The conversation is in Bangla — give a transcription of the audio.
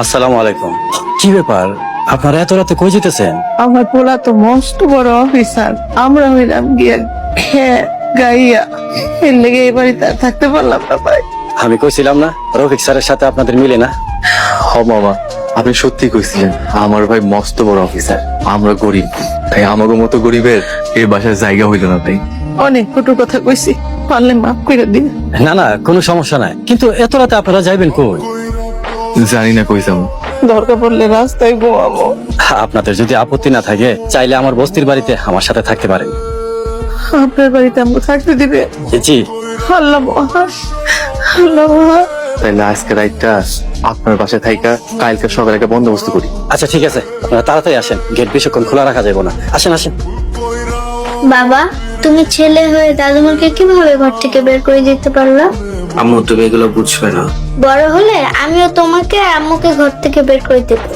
আসসালামু আলাইকুম। কি ব্যাপার, আপনারা এত রাতে কই যেতেছেন? আমার পোলা তো মস্ত বড় অফিসার, আমরা হইলাম গিয়া গাইয়া, এর লেগে এই বাড়িতে আর থাকতে পারলাম না ভাই। আমি কইছিলাম না রফিক স্যারের সাথে আপনাদের মিলে না। হ মামা, আপনি সত্যি কইছিলেন, আমার ভাই মস্ত বড় অফিসার, আমরা গরিব, তাই আমাকে মতো গরিবের এই বাসায় জায়গা হইল না। তাই অনেক কটু কথা কইছি, পারলে মাফ করে দিন। না না, কোনো সমস্যা নাই, কিন্তু এত রাতে আপনারা যাইবেন কই? জানি না কইসাম। দরকার পড়লে রাস্তায় ঘুমাবো। আপনাদের যদি আপত্তি না থাকে, চাইলে আমার বস্তির বাড়িতে আমার সাথে থাকতে পারেন। আপনার বাড়িতে আমাকে থাকতে দিবে? জি। আল্লাহ মহান, আল্লাহ মহান। তাইলে আজকে রাইটটা আপনার বাসায় থাইকা কালকে সকালে একটা বন্দোবস্ত করি। আচ্ছা ঠিক আছে, আপনারা তাড়াতাড়ি আসেন, গেট বেশিক্ষণ খোলা রাখা যাবে না। আসেন আসেন। বাবা, তুমি ছেলে হয়ে দাদুমাকে কিভাবে ঘর থেকে বের করে দিতে পারলা? আম্মু তুমি এগুলো বুঝবে না। বড় হলে আমিও তোমাকে আর আম্মুকে ঘর থেকে বের করে দেবো।